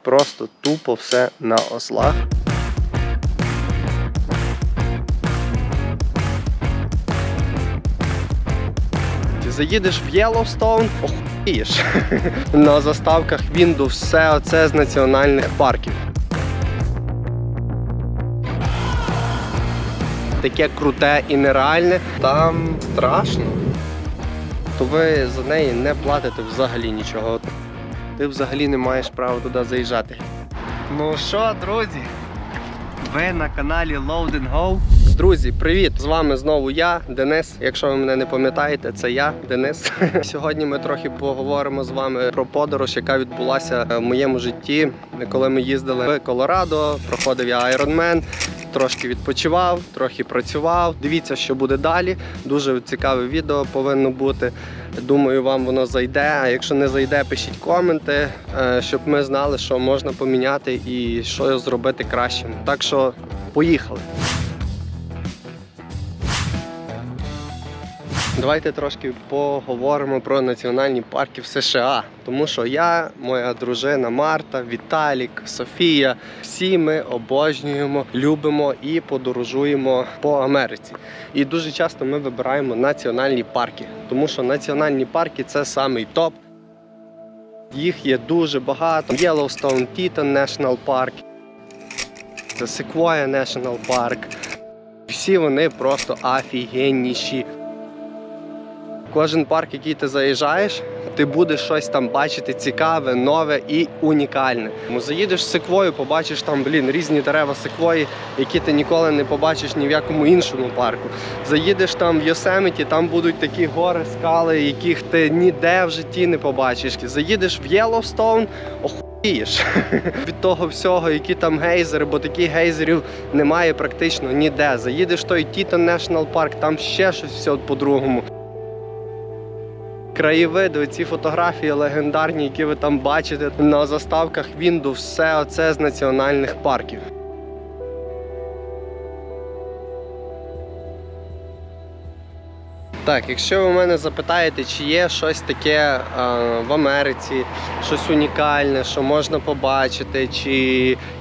Просто тупо все на ослах. Ти заїдеш в Єллоустоун, охуєш. На заставках Windows все оце з національних парків. Таке круте і нереальне. Там страшно. То ви за неї не платите взагалі нічого. Ти взагалі не маєш права туди заїжджати. Ну що, друзі? Ви на каналі Load and Go. Друзі, привіт! З вами знову я, Денис. Якщо ви мене не пам'ятаєте, це я, Денис. Сьогодні ми трохи поговоримо з вами про подорож, яка відбулася в моєму житті, коли ми їздили в Колорадо, проходив я Ironman. Трошки відпочивав, трохи працював. Дивіться, що буде далі. Дуже цікаве відео повинно бути. Думаю, вам воно зайде. А якщо не зайде, пишіть коменти, щоб ми знали, що можна поміняти і що зробити кращим. Так що, поїхали! Давайте трошки поговоримо про національні парки в США. Тому що я, моя дружина Марта, Віталік, Софія, всі ми обожнюємо, любимо і подорожуємо по Америці. І дуже часто ми вибираємо національні парки. Тому що національні парки – це самий топ. Їх є дуже багато. Yellowstone Teton National Park, Sequoia National Park. Всі вони просто офігенніші. Кожен парк, який ти заїжджаєш, ти будеш щось там бачити цікаве, нове і унікальне. Заїдеш в Секвою, побачиш там, різні дерева секвої, які ти ніколи не побачиш ні в якому іншому парку. Заїдеш там в Йосеміті, там будуть такі гори, скали, яких ти ніде в житті не побачиш. Заїдеш в Єллоустоун, охуєш від того всього, які там гейзери, бо таких гейзерів немає практично ніде. Заїдеш в той Teton National Park, там ще щось все по-другому. Краєвиди, ці фотографії легендарні, які ви там бачите на заставках Windows, все оце з національних парків. Так, якщо ви мене запитаєте, чи є щось таке в Америці, щось унікальне, що можна побачити, чи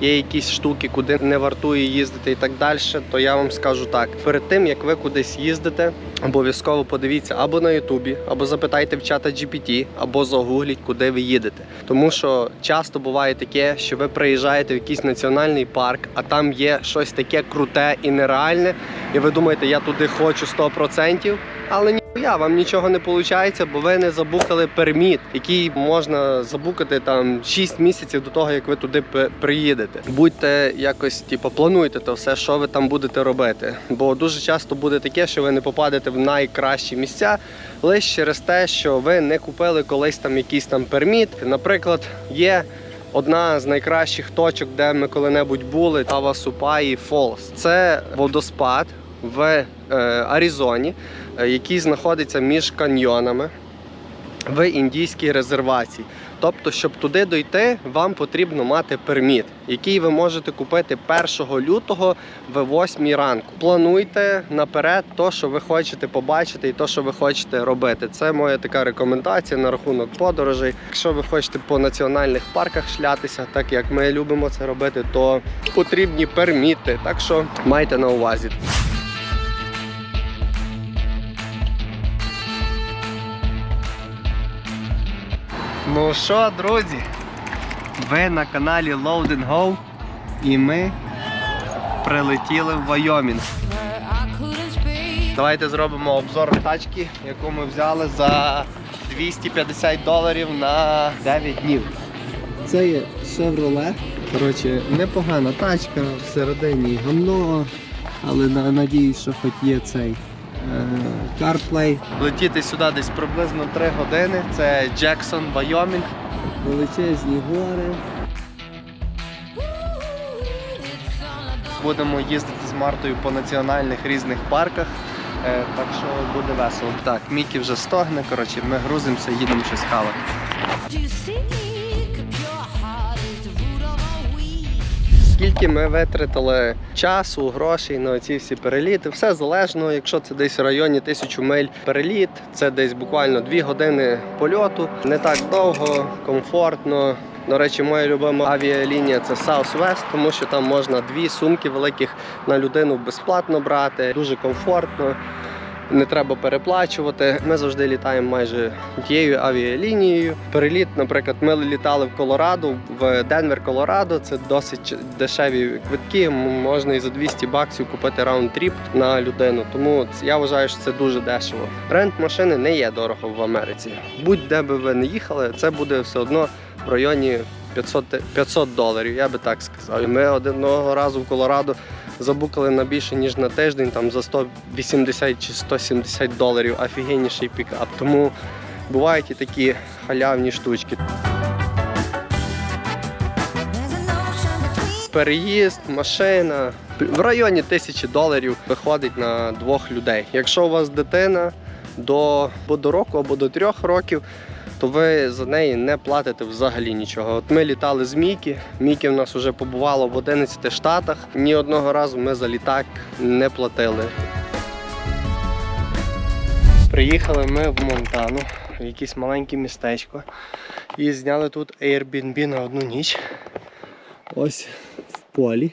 є якісь штуки, куди не вартує їздити і так далі, то я вам скажу так. Перед тим, як ви кудись їздите, обов'язково подивіться або на Ютубі, або запитайте в чата GPT, або загугліть, куди ви їдете. Тому що часто буває таке, що ви приїжджаєте в якийсь національний парк, а там є щось таке круте і нереальне, і ви думаєте, я туди хочу 100%, але ніхуя, вам нічого не виходить, бо ви не забукали перміт, який можна забукати там 6 місяців до того, як ви туди приїдете. Будьте якось, плануйте то все, що ви там будете робити. Бо дуже часто буде таке, що ви не попадете в найкращі місця лише через те, що ви не купили колись там якийсь там перміт. Наприклад, є одна з найкращих точок, де ми коли-небудь були, Тавасупаї Фолс. Це водоспад в Аризоні, який знаходиться між каньйонами в індійській резервації. Тобто, щоб туди дойти, вам потрібно мати перміт, який ви можете купити 1 лютого в 8 ранку. Плануйте наперед то, що ви хочете побачити і то, що ви хочете робити. Це моя така рекомендація на рахунок подорожей. Якщо ви хочете по національних парках шлятися, так як ми любимо це робити, то потрібні перміти. Так що майте на увазі. Ну що, друзі, ви на каналі Load and Go і ми прилетіли в Вайомінг. Давайте зробимо обзор тачки, яку ми взяли за $250 на 9 днів. Це є Chevrolet. Коротше, непогана тачка, всередині гамно, але надіюсь, що хоч є цей CarPlay. Летіти сюди десь приблизно 3 години. Це Джексон, Вайомінг. Величезні гори. Будемо їздити з Мартою по національних різних парках. Так що буде весело. Так, Мікі вже стогне, коротше, ми грузимося, їдемо щось хавати. Скільки ми витратили часу, грошей на ці всі переліти, все залежно. Якщо це десь в районі 1000 миль переліт, це десь буквально 2 години польоту. Не так довго, комфортно. До речі, моя любима авіалінія – це Southwest, тому що там можна 2 сумки великих на людину безплатно брати. Дуже комфортно, не треба переплачувати. Ми завжди літаємо майже тією авіалінією. Переліт, наприклад, ми літали в Колорадо, в Денвер, Колорадо. Це досить дешеві квитки, можна і за $200 купити раунд-тріп на людину. Тому я вважаю, що це дуже дешево. Рент машини не є дорого в Америці. Будь-де би ви не їхали, це буде все одно в районі $500, я би так сказав. І ми одного разу в Колорадо забукали на більше, ніж на тиждень, там за $180 чи $170 офігенніший пікап. Тому бувають і такі халявні штучки. Переїзд, машина в районі $1000 виходить на 2 людей. Якщо у вас дитина до року або до 3 років, то ви за неї не платите взагалі нічого. От ми літали з Мікі. Мікі в нас вже побувало в 11 штатах. Ні одного разу ми за літак не платили. Приїхали ми в Монтану, в якесь маленьке містечко. І зняли тут Airbnb на 1 ніч. Ось в полі.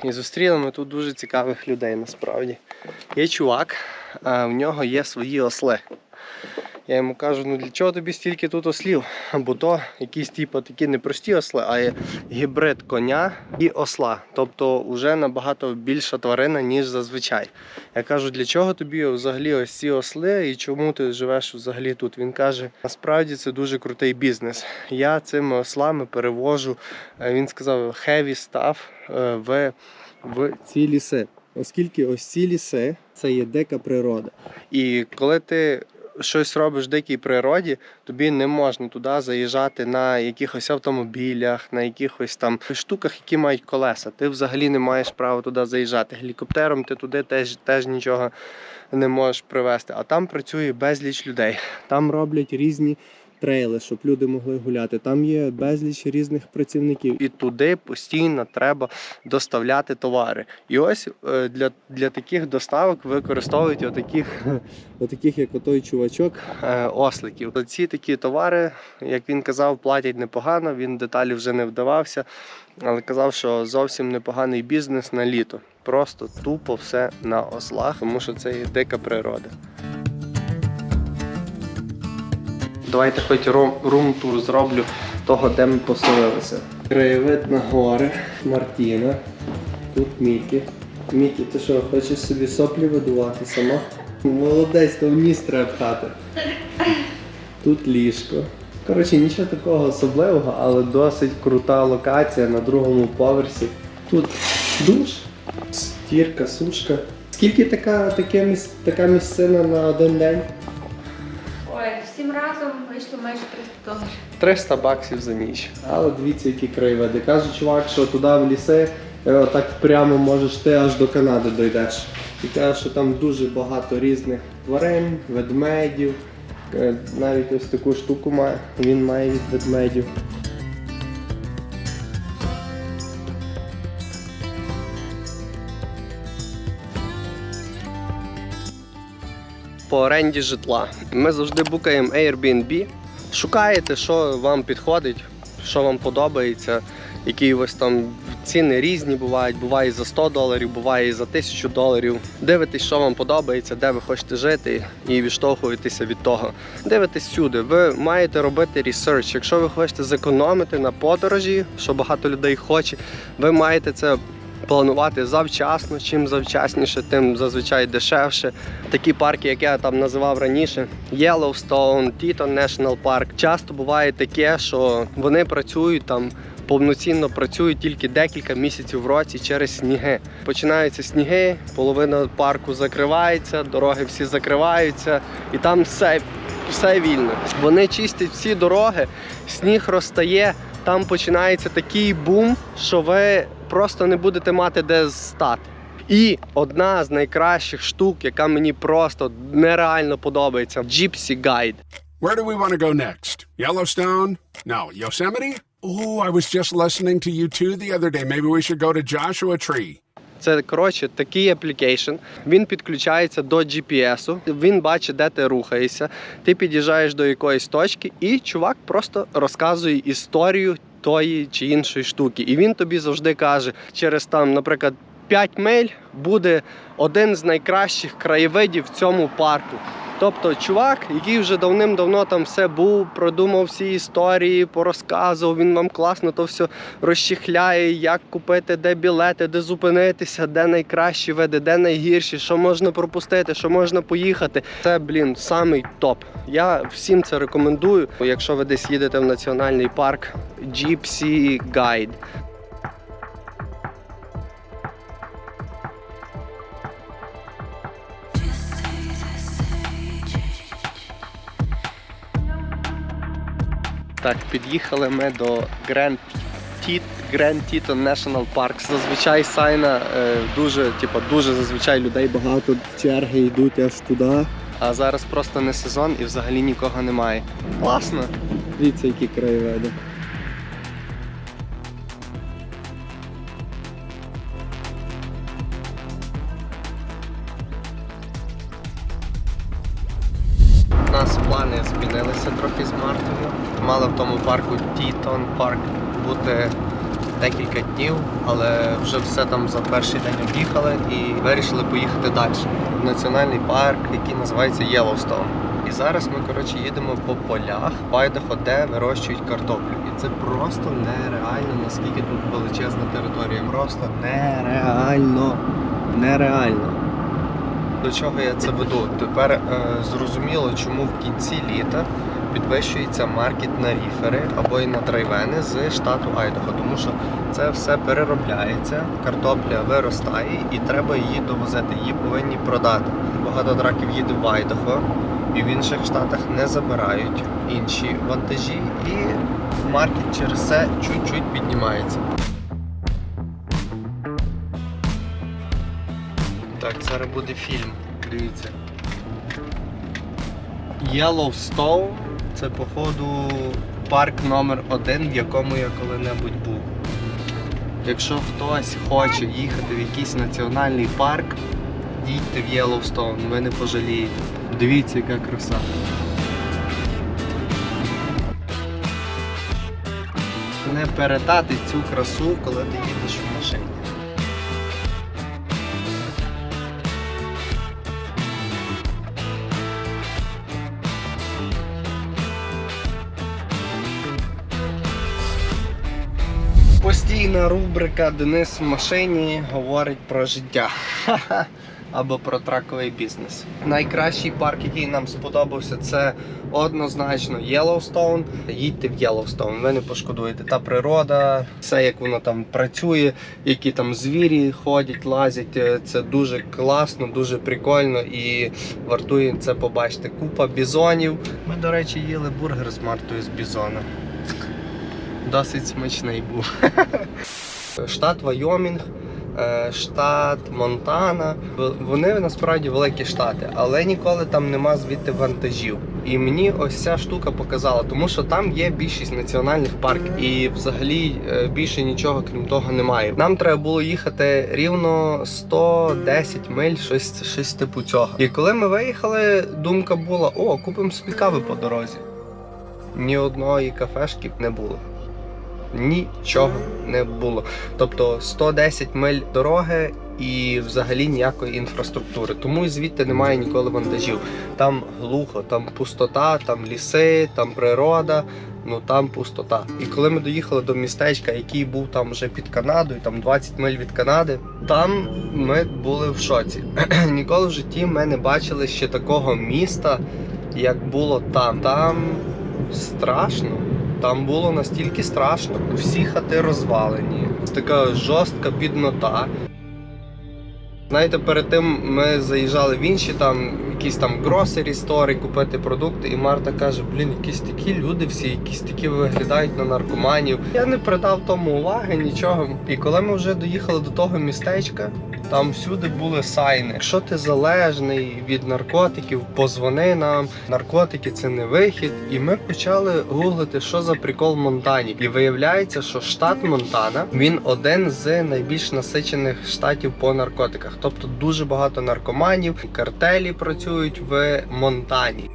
І зустріли ми тут дуже цікавих людей насправді. Є чувак, в нього є свої осли. Я йому кажу, ну для чого тобі стільки тут ослів? Бо то якісь такі не прості осли, а є гібрид коня і осла. Тобто вже набагато більша тварина, ніж зазвичай. Я кажу, для чого тобі взагалі ось ці осли і чому ти живеш взагалі тут? Він каже, насправді це дуже крутий бізнес. Я цими ослами перевожу, він сказав, heavy stuff в ці ліси. Оскільки ось ці ліси – це є дика природа. І коли ти щось робиш в дикій природі, тобі не можна туди заїжджати на якихось автомобілях, на якихось там штуках, які мають колеса. Ти взагалі не маєш права туди заїжджати. Гелікоптером ти туди теж нічого не можеш привезти. А там працює безліч людей. Там роблять різні трейли, щоб люди могли гуляти. Там є безліч різних працівників. І туди постійно треба доставляти товари. І ось для таких доставок використовують отаких як отой чувачок, осликів. Ці такі товари, як він казав, платять непогано, він в деталі вже не вдавався, але казав, що зовсім непоганий бізнес на літо. Просто тупо все на ослах, тому що це є дика природа. Давайте хоч рум-тур зроблю того, де ми поселилися. Краєвид на гори, Мартіна, тут Мікі. Мікі, ти що, хочеш собі соплі видувати сама? Молодець, то в ніс треба пхати. Тут ліжко. Коротше, нічого такого особливого, але досить крута локація на 2-му поверсі. Тут душ, стірка, сушка. Скільки така місцина на 1 день? Ой, всім разом вийшло майже $300. $300 за ніч. Але дивіться, які краєвиди. Каже чувак, що туди в ліси, так прямо можеш ти аж до Канади дойдеш. І каже, що там дуже багато різних тварин, ведмедів. Навіть ось таку штуку він має від ведмедів. По оренді житла. Ми завжди букаємо Airbnb. Шукаєте, що вам підходить, що вам подобається, які ось там ціни різні бувають. Буває і за $100, буває і за $1000. Дивитесь, що вам подобається, де ви хочете жити і відштовхуєтеся від того. Дивитесь всюди. Ви маєте робити ресерч. Якщо ви хочете зекономити на подорожі, що багато людей хоче, ви маєте це планувати завчасно. Чим завчасніше, тим зазвичай дешевше. Такі парки, як я там називав раніше, Yellowstone, Teton National Park, часто буває таке, що вони працюють там, повноцінно працюють тільки декілька місяців в році через сніги. Починаються сніги, половина парку закривається, дороги всі закриваються і там все вільно. Вони чистять всі дороги, сніг розтає, там починається такий бум, що ви просто не будете мати де стати. І одна з найкращих штук, яка мені просто нереально подобається – Gypsy Guide. Where do we want to go next? Yellowstone? No. Yosemite? Oh, I was just listening to U2 the other day. Maybe we should go to Joshua Tree. Це, коротше, такий аплікейшн. Він підключається до GPS-у, він бачить, де ти рухаєшся. Ти під'їжджаєш до якоїсь точки, і чувак просто розказує історію тої чи іншої штуки. І він тобі завжди каже, через там, наприклад, 5 миль буде один з найкращих краєвидів в цьому парку. Тобто чувак, який вже давним-давно там все був, продумав всі історії, порозказував, він вам класно то все розчехляє, як купити, де білети, де зупинитися, де найкращі види, де найгірші, що можна пропустити, що можна поїхати. Це, самий топ. Я всім це рекомендую, якщо ви десь їдете в національний парк Gypsy Guide. Так, під'їхали ми до Grand Teton National Park. Зазвичай сайна дуже зазвичай людей багато, черги йдуть аж туди. А зараз просто не сезон і взагалі нікого немає. Класно! Дивіться, які краєвиди. У нас плани змінилися трохи з Мартою. Мали в тому парку Teton Park бути декілька днів, але вже все там за перший день об'їхали і вирішили поїхати далі. В національний парк, який називається Yellowstone. І зараз ми, їдемо по полях в Айдахо, де вирощують картоплю. І це просто нереально, наскільки тут величезна територія. Просто нереально. До чого я це веду? Тепер зрозуміло, чому в кінці літа підвищується маркет на ріфери або і на драйвени з штату Айдахо, тому що це все переробляється, картопля виростає і треба її довозити, її повинні продати. Багато траків їде в Айдахо і в інших штатах не забирають інші вантажі, і маркет через це чуть-чуть піднімається. Так, зараз буде фільм, дивіться. Yellowstone – це, походу, парк номер 1, в якому я коли-небудь був. Якщо хтось хоче їхати в якийсь національний парк, їдьте в Yellowstone, ви не пожалієте. Дивіться, яка краса. Не передати цю красу, коли ти їдеш в машині. Постійна рубрика «Денис в машині говорить про життя» або про траковий бізнес. Найкращий парк, який нам сподобався, це однозначно Yellowstone. Їдьте в Yellowstone, ви не пошкодуєте. Та природа, все як воно там працює, які там звірі ходять, лазять. Це дуже класно, дуже прикольно і вартує це побачити. Купа бізонів. Ми, до речі, їли бургер з Мартою з бізона. Досить смачний був. Штат Вайомінг, штат Монтана. Вони насправді великі штати, але ніколи там нема звідти вантажів. І мені ось ця штука показала, тому що там є більшість національних парків і взагалі більше нічого крім того немає. Нам треба було їхати рівно 110 миль, щось типу цього. І коли ми виїхали, думка була, купимо собі кави по дорозі. Ні одної кафешки не було. Нічого не було. Тобто 110 миль дороги і взагалі ніякої інфраструктури. Тому і звідти немає ніколи вантажів. Там глухо, там пустота, там ліси, там природа, там пустота. І коли ми доїхали до містечка, який був там вже під Канадою, там 20 миль від Канади, там ми були в шоці. Ніколи в житті ми не бачили ще такого міста, як було там. Там страшно. Там було настільки страшно. Всі хати розвалені. Така жорстка біднота. Знаєте, перед тим ми заїжджали в інші якісь grocery store купити продукти, і Марта каже, якісь такі люди всі, якісь такі виглядають на наркоманів. Я не придав тому уваги, нічого. І коли ми вже доїхали до того містечка, там всюди були сайни. Якщо ти залежний від наркотиків, позвони нам. Наркотики це не вихід. І ми почали гуглити, що за прикол в Монтані. І виявляється, що штат Монтана, він один з найбільш насичених штатів по наркотиках. Тобто дуже багато наркоманів, картелі працюють в Монтані.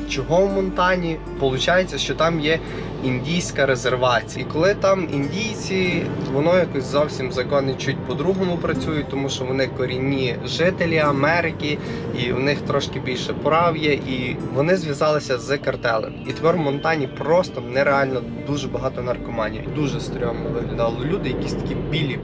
Чого в Монтані? Получається, що там є індійська резервація. І коли там індійці, воно якось зовсім закони чуть по-другому працюють, тому що вони корінні жителі Америки, і в них трошки більше прав є, і вони зв'язалися з картелем. І тепер в Монтані просто нереально дуже багато наркоманів. Дуже стрьомно виглядали люди, якісь такі білі.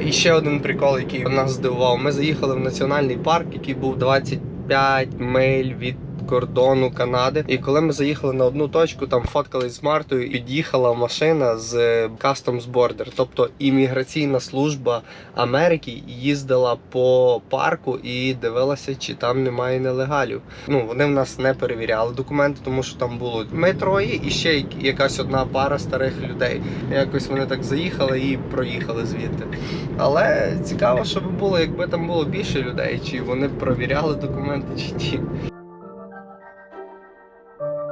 І ще один прикол, який нас здивував. Ми заїхали в національний парк, який був 25 миль від кордону Канади. І коли ми заїхали на одну точку, там фоткались з Мартою, під'їхала машина з Customs Border. Тобто імміграційна служба Америки їздила по парку і дивилася, чи там немає нелегалів. Вони в нас не перевіряли документи, тому що там було ми троє і ще якась одна пара старих людей. Якось вони так заїхали і проїхали звідти. Але цікаво, що би було, якби там було більше людей, чи вони перевіряли документи, чи ні.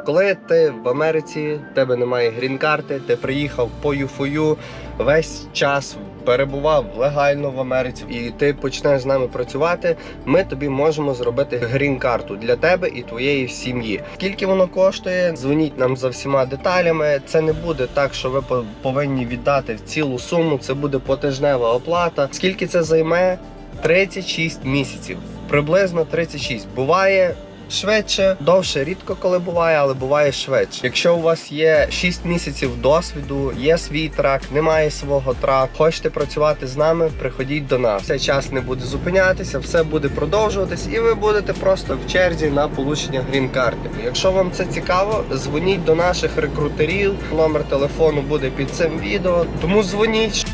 Коли ти в Америці, в тебе немає грін-карти, ти приїхав по ЮФО, весь час перебував легально в Америці і ти почнеш з нами працювати, ми тобі можемо зробити грін-карту для тебе і твоєї сім'ї. Скільки воно коштує? Дзвоніть нам за всіма деталями. Це не буде так, що ви повинні віддати в цілу суму, це буде потижнева оплата. Скільки це займе? 36 місяців. Приблизно 36. Буває швидше, довше, рідко коли буває, але буває швидше. Якщо у вас є 6 місяців досвіду, є свій трак, немає свого траку, хочете працювати з нами, приходіть до нас. Цей час не буде зупинятися, все буде продовжуватись і ви будете просто в черзі на получення грін-карти. Якщо вам це цікаво, дзвоніть до наших рекрутерів, номер телефону буде під цим відео, тому дзвоніть.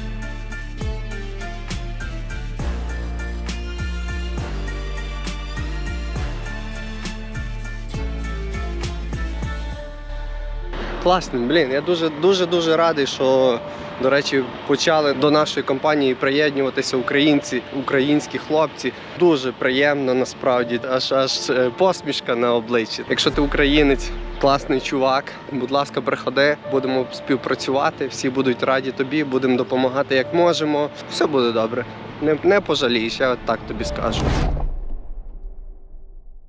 Класно, я дуже радий, що, до речі, почали до нашої компанії приєднуватися українські хлопці. Дуже приємно, насправді, аж посмішка на обличчі. Якщо ти українець, класний чувак, будь ласка, приходи, будемо співпрацювати, всі будуть раді тобі, будемо допомагати як можемо. Все буде добре. Не пожалієш, я так тобі скажу.